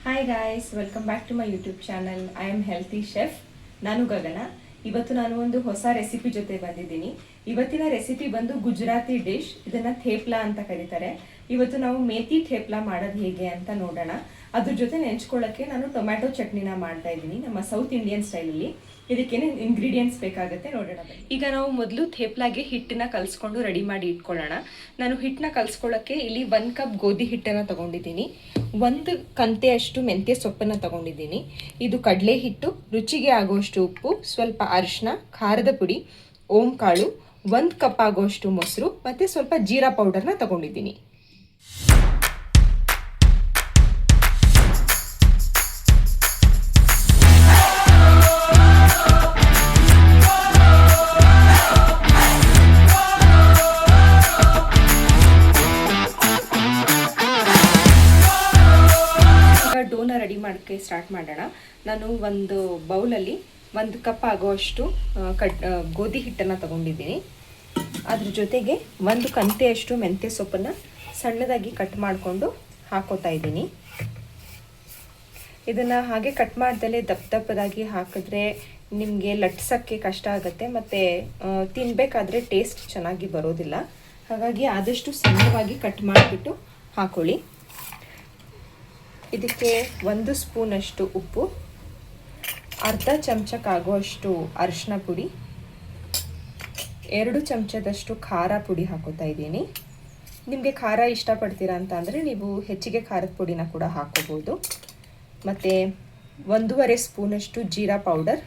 Hi guys, welcome back to my YouTube channel. I am healthy chef. ನಾನು ಗಗನ. ಇವತ್ತು ನಾನು ಒಂದು ಹೊಸ ರೆಸಿಪಿ ಜೊತೆ ಬಂದಿದ್ದೀನಿ. ಇವತ್ತಿನ ರೆಸಿಪಿ ಬಂದು ಗುಜರಾತಿ ಡಿಶ್. ಇದನ್ನ ಥೇಪ್ಲಾ ಅಂತ ಕರೀತಾರೆ. ಇವತ್ತು ನಾವು ಮೇಥಿ ಥೇಪ್ಲಾ ಮಾಡೋದು ಹೇಗೆ ಅಂತ ನೋಡೋಣ. ಅದ್ರ ಜೊತೆ ನೆಂಚ್ಕೊಳ್ಳೋಕ್ಕೆ ನಾನು ಟೊಮ್ಯಾಟೊ ಚಟ್ನಿನ ಮಾಡ್ತಾ ಇದ್ದೀನಿ ನಮ್ಮ ಸೌತ್ ಇಂಡಿಯನ್ ಸ್ಟೈಲಲ್ಲಿ. ಇದಕ್ಕೇನೆ ಇಂಗ್ರೀಡಿಯೆಂಟ್ಸ್ ಬೇಕಾಗುತ್ತೆ ನೋಡೋಣ. ಈಗ ನಾವು ಮೊದಲು ಥೇಪ್ಲಾಗೆ ಹಿಟ್ಟನ್ನ ಕಲಿಸ್ಕೊಂಡು ರೆಡಿ ಮಾಡಿ ಇಟ್ಕೊಳ್ಳೋಣ. ನಾನು ಹಿಟ್ಟನ್ನ ಕಲಿಸ್ಕೊಳ್ಳೋಕ್ಕೆ ಇಲ್ಲಿ 1 ಕಪ್ ಗೋಧಿ ಹಿಟ್ಟನ್ನು ತಗೊಂಡಿದ್ದೀನಿ. 1 ಕಂತೆಯಷ್ಟು ಮೆಂತ್ಯ ಸೊಪ್ಪನ್ನು ತಗೊಂಡಿದ್ದೀನಿ. ಇದು ಕಡಲೆ ಹಿಟ್ಟು, ರುಚಿಗೆ ಆಗುವಷ್ಟು ಉಪ್ಪು, ಸ್ವಲ್ಪ ಅರಿಶಿನ, ಖಾರದ ಪುಡಿ, ಓಂ ಕಾಳು, 1 ಕಪ್ ಆಗುವಷ್ಟು ಮೊಸರು ಮತ್ತು ಸ್ವಲ್ಪ ಜೀರಾ ಪೌಡರ್ನ ತಗೊಂಡಿದ್ದೀನಿ. ಡೋನ ರೆಡಿ ಮಾಡೋಕ್ಕೆ ಸ್ಟಾರ್ಟ್ ಮಾಡೋಣ. ನಾನು ಒಂದು ಬೌಲಲ್ಲಿ 1 ಕಪ್ ಆಗುವಷ್ಟು ಗೋಧಿ ಹಿಟ್ಟನ್ನು ತಗೊಂಡಿದ್ದೀನಿ. ಅದ್ರ ಜೊತೆಗೆ 1 ಕಂತೆಯಷ್ಟು ಮೆಂತ್ಯ ಸೊಪ್ಪನ್ನು ಸಣ್ಣದಾಗಿ ಕಟ್ ಮಾಡಿಕೊಂಡು ಹಾಕೋತಾ ಇದ್ದೀನಿ. ಇದನ್ನು ಹಾಗೆ ಕಟ್ ಮಾಡ್ದಲೇ ದಪ್ಪದಾಗಿ ಹಾಕಿದ್ರೆ ನಿಮಗೆ ಲಟ್ಸೋಕ್ಕೆ ಕಷ್ಟ ಆಗುತ್ತೆ ಮತ್ತು ತಿನ್ನಬೇಕಾದ್ರೆ ಟೇಸ್ಟ್ ಚೆನ್ನಾಗಿ ಬರೋದಿಲ್ಲ. ಹಾಗಾಗಿ ಆದಷ್ಟು ಸಣ್ಣವಾಗಿ ಕಟ್ ಮಾಡಿಬಿಟ್ಟು ಹಾಕೊಳ್ಳಿ. ಇದಕ್ಕೆ 1 ಸ್ಪೂನಷ್ಟು ಉಪ್ಪು, ಅರ್ಧ ಚಮಚಕ್ಕಾಗುವಷ್ಟು ಅರಿಶಿನ ಪುಡಿ, 2 ಚಮಚದಷ್ಟು ಖಾರ ಪುಡಿ ಹಾಕೋತಾ ಇದ್ದೀನಿ. ನಿಮಗೆ ಖಾರ ಇಷ್ಟಪಡ್ತೀರಾ ಅಂತ ಅಂದರೆ ನೀವು ಹೆಚ್ಚಿಗೆ ಖಾರದ ಪುಡಿನ ಕೂಡ ಹಾಕೋಬೋದು. ಮತ್ತು 1.5 ಸ್ಪೂನಷ್ಟು ಜೀರಾ ಪೌಡರ್,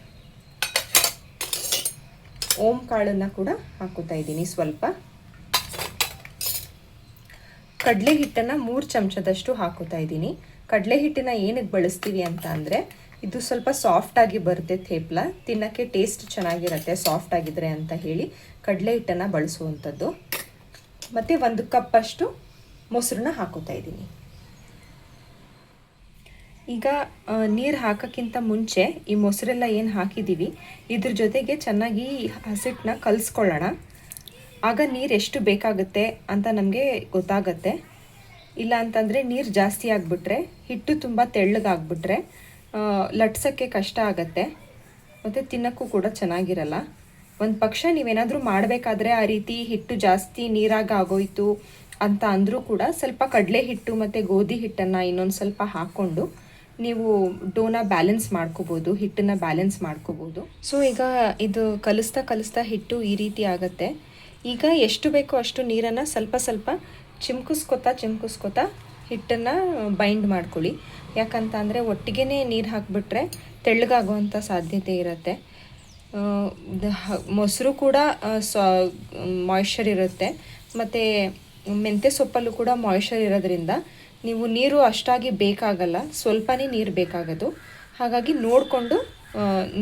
ಓಂ ಕಾಳನ್ನು ಕೂಡ ಹಾಕೋತಾ ಇದ್ದೀನಿ. ಸ್ವಲ್ಪ ಕಡಲೆ ಹಿಟ್ಟನ್ನು 3 ಚಮಚದಷ್ಟು ಹಾಕೋತಾ ಇದ್ದೀನಿ. ಕಡಲೆ ಹಿಟ್ಟನ್ನ ಏನಕ್ಕೆ ಬಳಸ್ತೀವಿ ಅಂತ ಅಂದರೆ ಇದು ಸ್ವಲ್ಪ ಸಾಫ್ಟಾಗಿ ಬರುತ್ತೆ ಥೇಪ್ಲ, ತಿನ್ನೋಕ್ಕೆ ಟೇಸ್ಟ್ ಚೆನ್ನಾಗಿರುತ್ತೆ ಸಾಫ್ಟ್ ಆಗಿದ್ರೆ ಅಂತ ಹೇಳಿ ಕಡಲೆ ಹಿಟ್ಟನ್ನು ಬಳಸುವಂಥದ್ದು. ಮತ್ತು 1 ಕಪ್ಪಷ್ಟು ಮೊಸರನ್ನ ಹಾಕೋತಾ ಇದ್ದೀನಿ. ಈಗ ನೀರು ಹಾಕೋಕ್ಕಿಂತ ಮುಂಚೆ ಈ ಮೊಸರೆಲ್ಲ ಏನು ಹಾಕಿದ್ದೀವಿ ಇದ್ರ ಜೊತೆಗೆ ಚೆನ್ನಾಗಿ ಹಸಿಟ್ಟನ್ನ ಕಲಿಸ್ಕೊಳ್ಳೋಣ. ಆಗ ನೀರು ಎಷ್ಟು ಬೇಕಾಗುತ್ತೆ ಅಂತ ನಮಗೆ ಗೊತ್ತಾಗತ್ತೆ. ಇಲ್ಲ ಅಂತಂದರೆ ನೀರು ಜಾಸ್ತಿ ಆಗಿಬಿಟ್ರೆ, ಹಿಟ್ಟು ತುಂಬ ತೆಳ್ಳಗಾಗ್ಬಿಟ್ರೆ ಲಟ್ಸೋಕ್ಕೆ ಕಷ್ಟ ಆಗುತ್ತೆ ಮತ್ತು ತಿನ್ನೋಕ್ಕೂ ಕೂಡ ಚೆನ್ನಾಗಿರಲ್ಲ. ಒಂದು ಪಕ್ಷ ನೀವೇನಾದರೂ ಮಾಡಬೇಕಾದ್ರೆ ಆ ರೀತಿ ಹಿಟ್ಟು ಜಾಸ್ತಿ ನೀರಾಗಿ ಆಗೋಯ್ತು ಅಂತ ಅಂದರೂ ಕೂಡ ಸ್ವಲ್ಪ ಕಡಲೆ ಹಿಟ್ಟು ಮತ್ತು ಗೋಧಿ ಹಿಟ್ಟನ್ನು ಇನ್ನೊಂದು ಸ್ವಲ್ಪ ಹಾಕ್ಕೊಂಡು ನೀವು ಡೋನ ಬ್ಯಾಲೆನ್ಸ್ ಮಾಡ್ಕೋಬೋದು, ಹಿಟ್ಟನ್ನು ಬ್ಯಾಲೆನ್ಸ್ ಮಾಡ್ಕೋಬೋದು. ಸೊ ಈಗ ಇದು ಕಲಿಸ್ತಾ ಹಿಟ್ಟು ಈ ರೀತಿ ಆಗುತ್ತೆ. ಈಗ ಎಷ್ಟು ಬೇಕೋ ಅಷ್ಟು ನೀರನ್ನು ಸ್ವಲ್ಪ ಚಿಮ್ಕಿಸ್ಕೊತಾ ಹಿಟ್ಟನ್ನು ಬೈಂಡ್ ಮಾಡ್ಕೊಳ್ಳಿ. ಯಾಕಂತ ಅಂದರೆ ಒಟ್ಟಿಗೆ ನೀರು ಹಾಕಿಬಿಟ್ರೆ ತೆಳ್ಳಗಾಗುವಂಥ ಸಾಧ್ಯತೆ ಇರುತ್ತೆ. ಮೊಸರು ಕೂಡ ಮಾಯ್ಶ್ಚರ್ ಇರುತ್ತೆ ಮತ್ತು ಮೆಂತ್ಯ ಸೊಪ್ಪಲ್ಲೂ ಕೂಡ ಮಾಯ್ಶ್ಚರ್ ಇರೋದ್ರಿಂದ ನೀವು ನೀರು ಅಷ್ಟಾಗಿ ಬೇಕಾಗಲ್ಲ, ಸ್ವಲ್ಪನೇ ನೀರು ಬೇಕಾಗೋದು. ಹಾಗಾಗಿ ನೋಡಿಕೊಂಡು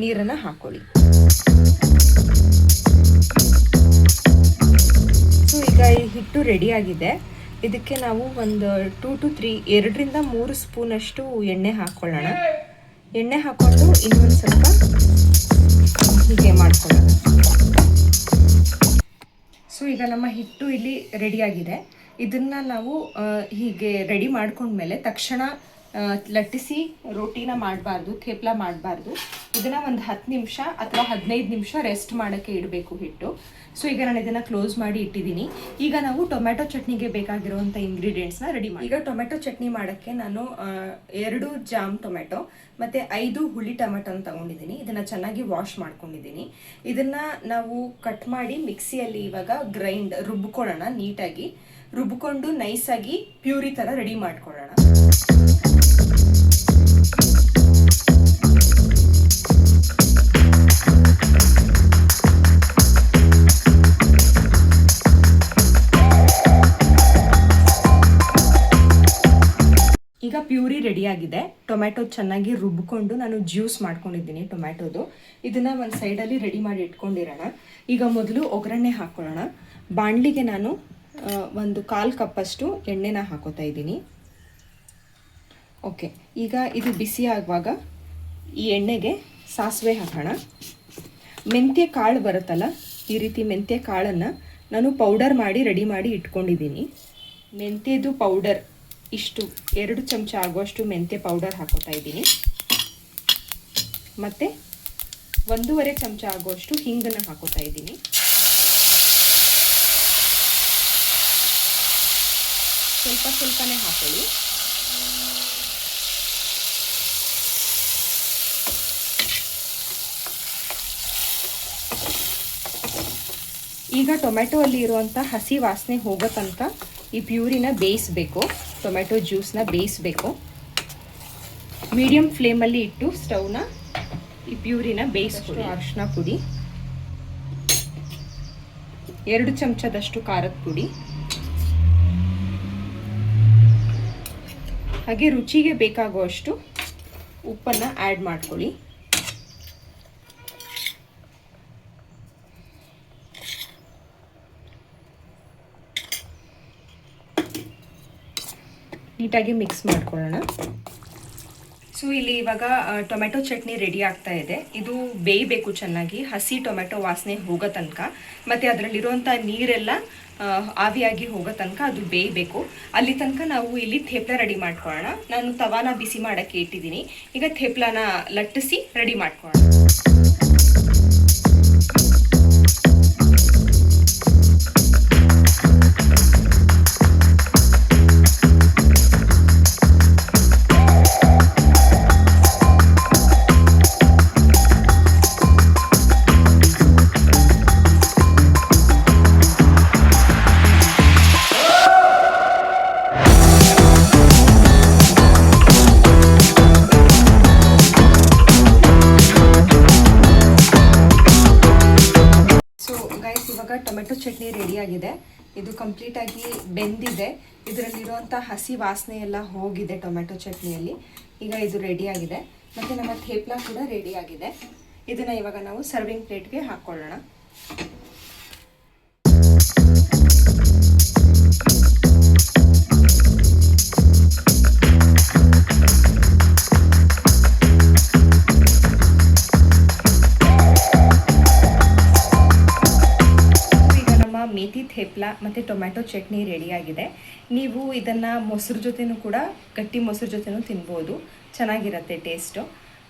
ನೀರನ್ನು ಹಾಕ್ಕೊಳ್ಳಿ. ಸೊ ಈಗ ಈ ಹಿಟ್ಟು ರೆಡಿಯಾಗಿದೆ. ಇದಕ್ಕೆ ನಾವು ಒಂದು 2 to 3 2ರಿಂದ 3 ಸ್ಪೂನಷ್ಟು ಎಣ್ಣೆ ಹಾಕ್ಕೊಳ್ಳೋಣ. ಎಣ್ಣೆ ಹಾಕ್ಕೊಂಡು ಇನ್ನೊಂದು ಸ್ವಲ್ಪ ಹೀಗೆ ಮಾಡ್ಕೊಳ್ಳೋಣ. ಸೊ ಈಗ ನಮ್ಮ ಹಿಟ್ಟು ಇಲ್ಲಿ ರೆಡಿಯಾಗಿದೆ. ಇದನ್ನು ನಾವು ಹೀಗೆ ರೆಡಿ ಮಾಡ್ಕೊಂಡ್ಮೇಲೆ ತಕ್ಷಣ ಲಟ್ಟಿಸಿ ರೋಟಿನ ಮಾಡಬಾರ್ದು, ಥೇಪ್ಲ ಮಾಡಬಾರ್ದು. ಇದನ್ನು ಒಂದು 10 ನಿಮಿಷ ಅಥವಾ 15 ನಿಮಿಷ ರೆಸ್ಟ್ ಮಾಡೋಕ್ಕೆ ಇಡಬೇಕು ಹಿಟ್ಟು. ಸೊ ಈಗ ನಾನು ಇದನ್ನು ಕ್ಲೋಸ್ ಮಾಡಿ ಇಟ್ಟಿದ್ದೀನಿ. ಈಗ ನಾವು ಟೊಮ್ಯಾಟೊ ಚಟ್ನಿಗೆ ಬೇಕಾಗಿರುವಂಥ ಇಂಗ್ರೀಡಿಯೆಂಟ್ಸ್ನ ರೆಡಿ ಮಾಡಿ. ಈಗ ಟೊಮ್ಯಾಟೊ ಚಟ್ನಿ ಮಾಡೋಕ್ಕೆ ನಾನು 2 ಜಾಮ್ ಟೊಮ್ಯಾಟೊ ಮತ್ತು 5 ಹುಳಿ ಟೊಮ್ಯಾಟೊನ ತಗೊಂಡಿದ್ದೀನಿ. ಇದನ್ನು ಚೆನ್ನಾಗಿ ವಾಶ್ ಮಾಡ್ಕೊಂಡಿದ್ದೀನಿ. ಇದನ್ನು ನಾವು ಕಟ್ ಮಾಡಿ ಮಿಕ್ಸಿಯಲ್ಲಿ ಇವಾಗ ರುಬ್ಕೊಳ್ಳೋಣ. ನೀಟಾಗಿ ರುಬ್ಕೊಂಡು ನೈಸಾಗಿ ಪ್ಯೂರಿ ಥರ ರೆಡಿ ಮಾಡ್ಕೊಳ್ಳೋಣ. ಈಗ ಪ್ಯೂರಿ ರೆಡಿಯಾಗಿದೆ. ಟೊಮ್ಯಾಟೊ ಚೆನ್ನಾಗಿ ರುಬ್ಕೊಂಡು ನಾನು ಜ್ಯೂಸ್ ಮಾಡ್ಕೊಂಡಿದ್ದೀನಿ ಟೊಮ್ಯಾಟೊದು. ಇದನ್ನು ಒಂದು ಸೈಡಲ್ಲಿ ರೆಡಿ ಮಾಡಿ ಇಟ್ಕೊಂಡಿರೋಣ. ಈಗ ಮೊದಲು ಒಗ್ಗರಣೆ ಹಾಕ್ಕೊಳ್ಳೋಣ. ಬಾಣಲಿಗೆ ನಾನು 1/4 ಕಪ್ಪಷ್ಟು ಎಣ್ಣೆನ ಹಾಕೋತಾ ಇದ್ದೀನಿ. ಓಕೆ, ಈಗ ಇದು ಬಿಸಿ ಆಗುವಾಗ ಈ ಎಣ್ಣೆಗೆ ಸಾಸಿವೆ ಹಾಕೋಣ. ಮೆಂತ್ಯ ಕಾಳು ಬರುತ್ತಲ್ಲ, ಈ ರೀತಿ ಮೆಂತ್ಯ ಕಾಳನ್ನು ನಾನು ಪೌಡರ್ ಮಾಡಿ ರೆಡಿ ಮಾಡಿ ಇಟ್ಕೊಂಡಿದ್ದೀನಿ. ಮೆಂತ್ಯದು ಪೌಡರ್ ಇಷ್ಟು 2 ಚಮಚ ಆಗುವಷ್ಟು ಮೆಂತ್ಯ ಪೌಡರ್ ಹಾಕೋತಾ ಇದ್ದೀನಿ. ಮತ್ತು 1.5 ಚಮಚ ಆಗುವಷ್ಟು ಹಿಂಗನ್ನು ಹಾಕೋತಾ ಇದ್ದೀನಿ. ಸ್ವಲ್ಪನೇ ಹಾಕೊಳ್ಳಿ. ಈಗ ಟೊಮೆಟೊ ಅಲ್ಲಿ ಇರುವಂಥ ಹಸಿ ವಾಸನೆ ಹೋಗೋ ತನಕ ಈ ಪ್ಯೂರಿನ ಬೇಯಿಸಬೇಕು. ಟೊಮೆಟೊ ಜ್ಯೂಸ್ನ ಬೇಯಿಸಬೇಕು. ಮೀಡಿಯಂ ಫ್ಲೇಮಲ್ಲಿ ಇಟ್ಟು ಸ್ಟವ್ನ ಈ ಪ್ಯೂರಿನ ಬೇಯಿಸ್ಕೊಳ್ಳಿ. ಅರಿಶಿನ ಪುಡಿ, 2 ಚಮಚದಷ್ಟು ಖಾರದ ಪುಡಿ, ಹಾಗೆ ರುಚಿಗೆ ಬೇಕಾಗುವಷ್ಟು ಉಪ್ಪನ್ನು ಆ್ಯಡ್ ಮಾಡ್ಕೊಳ್ಳಿ. ನೀಟಾಗಿ ಮಿಕ್ಸ್ ಮಾಡ್ಕೊಳ್ಳೋಣ. ಸೊ ಇಲ್ಲಿ ಇವಾಗ ಟೊಮೆಟೊ ಚಟ್ನಿ ರೆಡಿ ಆಗ್ತಾ ಇದೆ. ಇದು ಬೇಯಬೇಕು ಚೆನ್ನಾಗಿ, ಹಸಿ ಟೊಮೆಟೊ ವಾಸನೆ ಹೋಗೋ ತನಕ, ಮತ್ತು ಅದರಲ್ಲಿರುವಂಥ ನೀರೆಲ್ಲ ಆವಿಯಾಗಿ ಹೋಗೋ ತನಕ ಅದು ಬೇಯಬೇಕು. ಅಲ್ಲಿ ತನಕ ನಾವು ಇಲ್ಲಿ ಥೇಪ್ಲ ರೆಡಿ ಮಾಡ್ಕೊಳ್ಳೋಣ. ನಾನು ತವಾನ ಬಿಸಿ ಮಾಡೋಕ್ಕೆ ಇಟ್ಟಿದ್ದೀನಿ. ಈಗ ಥೇಪ್ಲಾನ ಲಟ್ಟಿಸಿ ರೆಡಿ ಮಾಡ್ಕೊಳ್ಳೋಣ. ಇವಾಗ ಟೊಮೆಟೊ ಚಟ್ನಿ ರೆಡಿಯಾಗಿದೆ. ಇದು ಕಂಪ್ಲೀಟಾಗಿ ಬೆಂದಿದೆ. ಇದರಲ್ಲಿರುವಂಥ ಹಸಿ ವಾಸನೆ ಎಲ್ಲ ಹೋಗಿದೆ ಟೊಮೆಟೊ ಚಟ್ನಿಯಲ್ಲಿ. ಈಗ ಇದು ರೆಡಿಯಾಗಿದೆ. ಮತ್ತು ನಮ್ಮ ಥೇಪ್ಲ ಕೂಡ ರೆಡಿಯಾಗಿದೆ. ಇದನ್ನು ಇವಾಗ ನಾವು ಸರ್ವಿಂಗ್ ಪ್ಲೇಟ್ಗೆ ಹಾಕ್ಕೊಳ್ಳೋಣ. ಮೇಥಿ ಥೇಪ್ಲ ಮತ್ತು ಟೊಮ್ಯಾಟೊ ಚಟ್ನಿ ರೆಡಿಯಾಗಿದೆ. ನೀವು ಇದನ್ನು ಮೊಸರು ಜೊತೆನೂ ಕೂಡ, ಗಟ್ಟಿ ಮೊಸರು ಜೊತೆನೂ ತಿನ್ಬೋದು, ಚೆನ್ನಾಗಿರುತ್ತೆ ಟೇಸ್ಟು.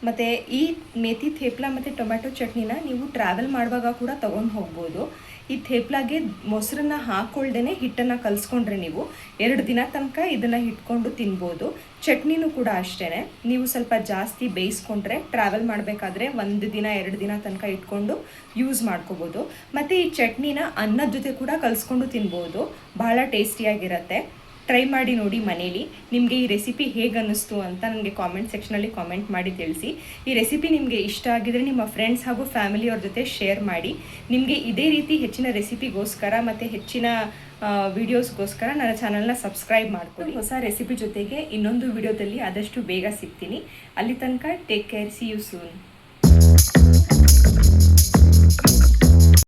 ಮತ್ತು ಈ ಮೇಥಿ ಥೇಪ್ಲ ಮತ್ತು ಟೊಮ್ಯಾಟೊ ಚಟ್ನಿನ ನೀವು ಟ್ರಾವೆಲ್ ಮಾಡುವಾಗ ಕೂಡ ತೊಗೊಂಡು ಹೋಗ್ಬೋದು. ಈ ಥೇಪ್ಲಾಗೆ ಮೊಸರನ್ನ ಹಾಕ್ಕೊಳ್ದೇ ಹಿಟ್ಟನ್ನು ಕಲಿಸ್ಕೊಂಡ್ರೆ ನೀವು 2 ದಿನ ತನಕ ಇದನ್ನು ಇಟ್ಕೊಂಡು ತಿನ್ಬೋದು. ಚಟ್ನಿನೂ ಕೂಡ ಅಷ್ಟೇ, ನೀವು ಸ್ವಲ್ಪ ಜಾಸ್ತಿ ಬೇಯಿಸ್ಕೊಂಡ್ರೆ ಟ್ರಾವೆಲ್ ಮಾಡಬೇಕಾದ್ರೆ 1 ದಿನ 2 ದಿನ ತನಕ ಇಟ್ಕೊಂಡು ಯೂಸ್ ಮಾಡ್ಕೋಬೋದು. ಮತ್ತು ಈ ಚಟ್ನಿನ ಅನ್ನದ ಜೊತೆ ಕೂಡ ಕಲಿಸ್ಕೊಂಡು ತಿನ್ಬೋದು, ಭಾಳ ಟೇಸ್ಟಿಯಾಗಿರುತ್ತೆ. ಟ್ರೈ ಮಾಡಿ ನೋಡಿ ಮನೇಲಿ. ನಿಮಗೆ ಈ ರೆಸಿಪಿ ಹೇಗೆ ಅನ್ನಿಸ್ತು ಅಂತ ನನಗೆ ಕಾಮೆಂಟ್ ಸೆಕ್ಷನಲ್ಲಿ ಕಾಮೆಂಟ್ ಮಾಡಿ ತಿಳಿಸಿ. ಈ ರೆಸಿಪಿ ನಿಮಗೆ ಇಷ್ಟ ಆಗಿದರೆ ನಿಮ್ಮ ಫ್ರೆಂಡ್ಸ್ ಹಾಗೂ ಫ್ಯಾಮಿಲಿಯವ್ರ ಜೊತೆ ಶೇರ್ ಮಾಡಿ. ನಿಮಗೆ ಇದೇ ರೀತಿ ಹೆಚ್ಚಿನ ರೆಸಿಪಿಗೋಸ್ಕರ ಮತ್ತು ಹೆಚ್ಚಿನ ವಿಡಿಯೋಸ್ಗೋಸ್ಕರ ನನ್ನ ಚಾನಲ್ನ ಸಬ್ಸ್ಕ್ರೈಬ್ ಮಾಡ್ಕೊಳ್ಳಿ. ಹೊಸ ರೆಸಿಪಿ ಜೊತೆಗೆ ಇನ್ನೊಂದು ವಿಡಿಯೋದಲ್ಲಿ ಆದಷ್ಟು ಬೇಗ ಸಿಗ್ತೀನಿ. ಅಲ್ಲಿ ತನಕ take care, see you soon.